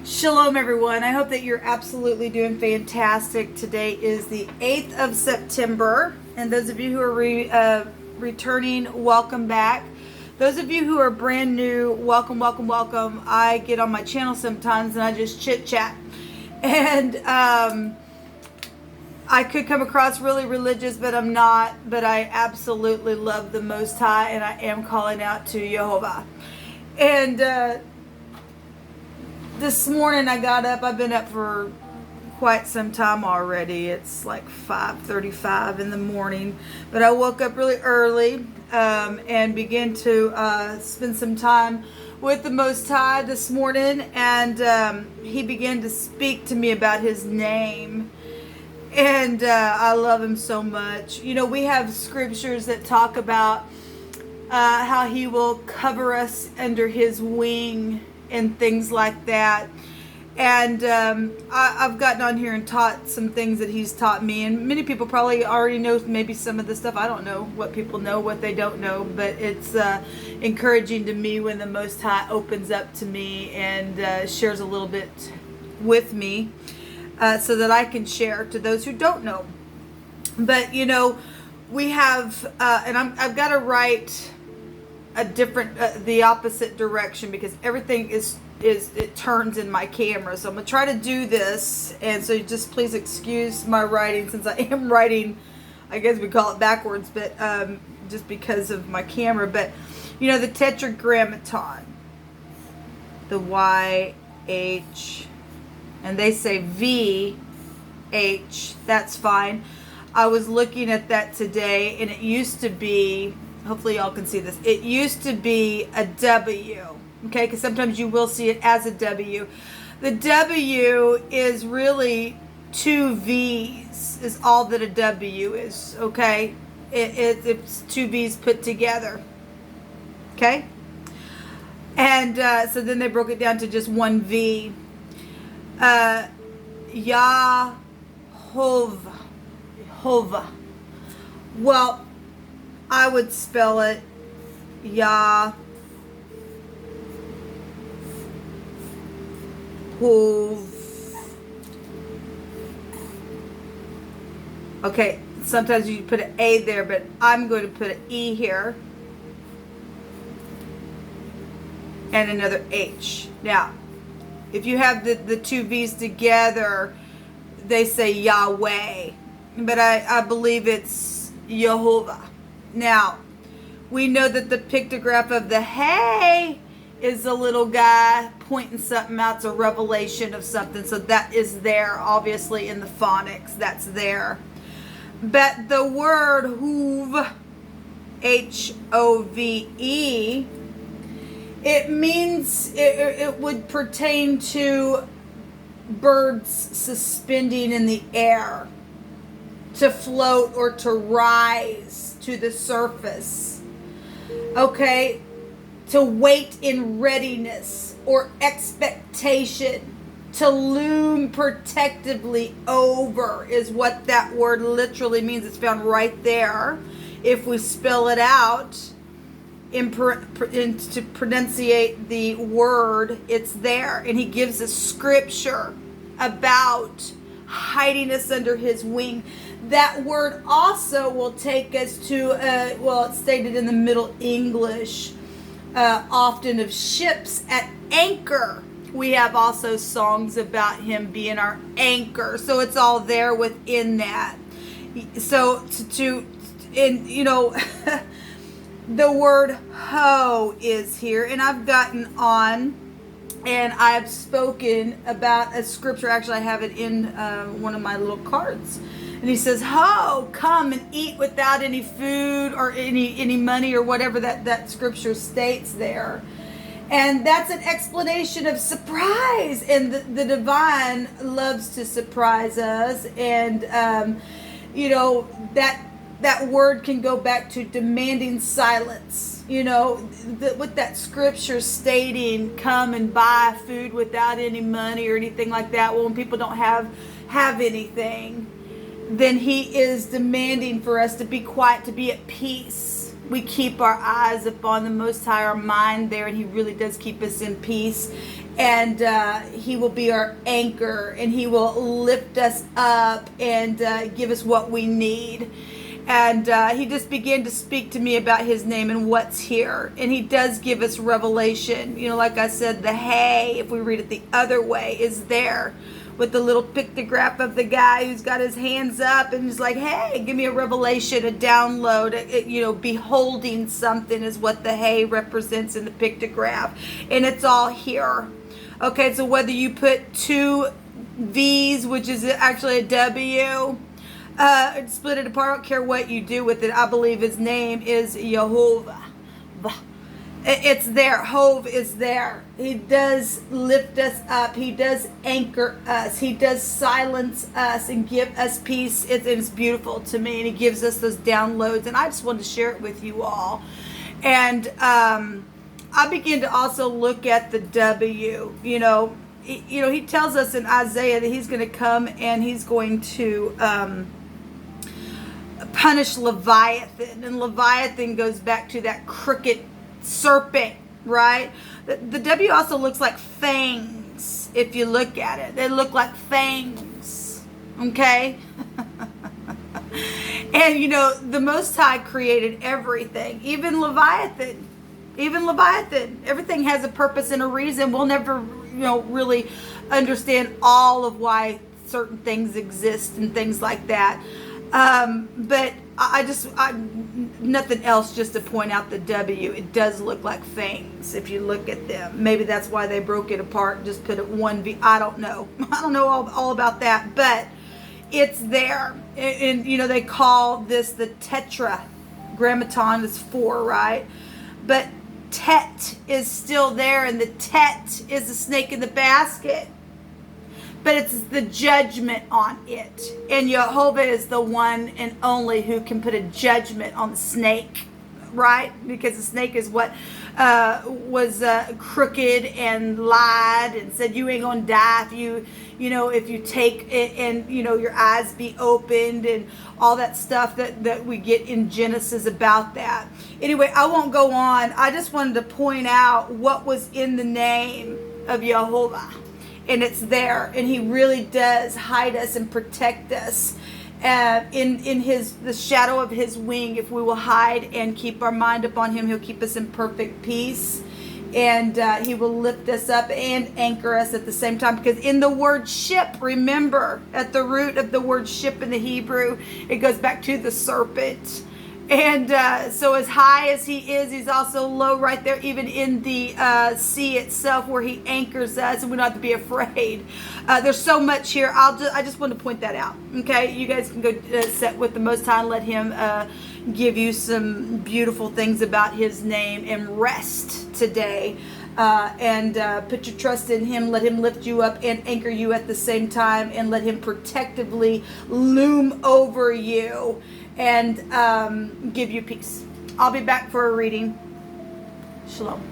Shalom, everyone. I hope that you're absolutely doing fantastic. Today is the 8th of September, and those of you who are returning, welcome back. Those of you who are brand new, welcome, welcome, welcome. I get on my channel sometimes and I just chit-chat. And I could come across really religious, but I'm not. But I absolutely love the Most High, and I am calling out to Jehovah. And this morning I got up. I've been up for quite some time already. It's like 5:35 in the morning, but I woke up really early and began to spend some time with the Most High this morning, and he began to speak to me about his name, and I love him so much. You know, we have scriptures that talk about how he will cover us under his wing and things like that. And I've gotten on here and taught some things that he's taught me, and many people probably already know maybe some of the stuff. I don't know what people know, what they don't know, but it's encouraging to me when the Most High opens up to me and shares a little bit with me so that I can share to those who don't know. But you know, we have and I've got to write a different the opposite direction because everything is it turns in my camera. So I'm gonna try to do this, and so just please excuse my writing since I am writing, I guess we call it backwards, but just because of my camera. But you know, the tetragrammaton, the YH, and they say VH, that's fine. I was looking at that today, and it used to be, hopefully y'all can see this, it used to be a W, okay, because sometimes you will see it as a W. The W is really two V's, is all that a W is, okay? It's two V's put together, okay? And so then they broke it down to just one V. Yahovah. Well, I would spell it Yah. Okay, sometimes you put an A there, but I'm going to put an E here and another H. Now, if you have the two V's together, they say Yahweh, but I believe it's Jehovah. Now, we know that the pictograph of the hey is a little guy pointing something out. It's a revelation of something. So that is there, obviously, in the phonics. That's there. But the word hove, H-O-V-E, it means, it would pertain to birds suspending in the air, to float or to rise to the surface. Okay? To wait in readiness or expectation, to loom protectively over is what that word literally means. It's found right there. If we spell it out to pronunciate the word, it's there. And he gives us scripture about hiding us under his wing. That word also will take us to, well, it's stated in the Middle English, often of ships at anchor. We have also songs about him being our anchor. So it's all there within that. So and you know, the word ho is here. And I've gotten on and I've spoken about a scripture. Actually, I have it in one of my little cards. And he says, ho, come and eat without any food or any money or whatever that scripture states there. And that's an explanation of surprise. And the divine loves to surprise us. And, you know, that word can go back to demanding silence. You know, with that scripture stating, come and buy food without any money or anything like that. Well, when people don't have anything, then he is demanding for us to be quiet, to be at peace. We keep our eyes upon the Most High, our mind there, and he really does keep us in peace. and he will be our anchor, and he will lift us up and give us what we need. And he just began to speak to me about his name and what's here. And he does give us revelation. You know, like I said, the hey, if we read it the other way, is there with the little pictograph of the guy who's got his hands up and he's like, hey, give me a revelation, a download, you know, beholding something is what the hey represents in the pictograph. And it's all here. Okay, so whether you put two V's, which is actually a W, split it apart, I don't care what you do with it. I believe his name is Jehovah. It's there. Hove is there. He does lift us up. He does anchor us. He does silence us and give us peace. It's beautiful to me, and he gives us those downloads, and I just wanted to share it with you all. And I begin to also look at the W. You know, he tells us in Isaiah that he's going to come and he's going to punish Leviathan, and Leviathan goes back to that crooked serpent, right? The W also looks like fangs. If you look at it, they look like fangs. Okay. And you know, the Most High created everything, even Leviathan. Everything has a purpose and a reason. We'll never, you know, really understand all of why certain things exist and things like that. But I nothing else, just to point out the W. It does look like fangs if you look at them. Maybe that's why they broke it apart and just put it one V. I don't know. I don't know all about that, but it's there. And you know, they call this the tetragrammaton is 4, right? But tet is still there, and the tet is the snake in the basket. But it's the judgment on it. And Jehovah is the one and only who can put a judgment on the snake, right? Because the snake is what was crooked and lied and said, you ain't gonna die if if you take it, and your eyes be opened, and all that stuff that we get in Genesis about that. Anyway, I won't go on. I just wanted to point out what was in the name of Jehovah. And it's there, and he really does hide us and protect us in the shadow of his wing. If we will hide and keep our mind upon him, he'll keep us in perfect peace, and he will lift us up and anchor us at the same time. Because in the word ship, remember, at the root of the word ship in the Hebrew, it goes back to the serpent. And so as high as he is, he's also low right there, even in the sea itself, where he anchors us, and we don't have to be afraid. There's so much here. I just want to point that out. Okay, you guys can go sit with the Most High and let him give you some beautiful things about his name, and rest today. And put your trust in him. Let him lift you up and anchor you at the same time, and let him protectively loom over you and give you peace. I'll be back for a reading. Shalom.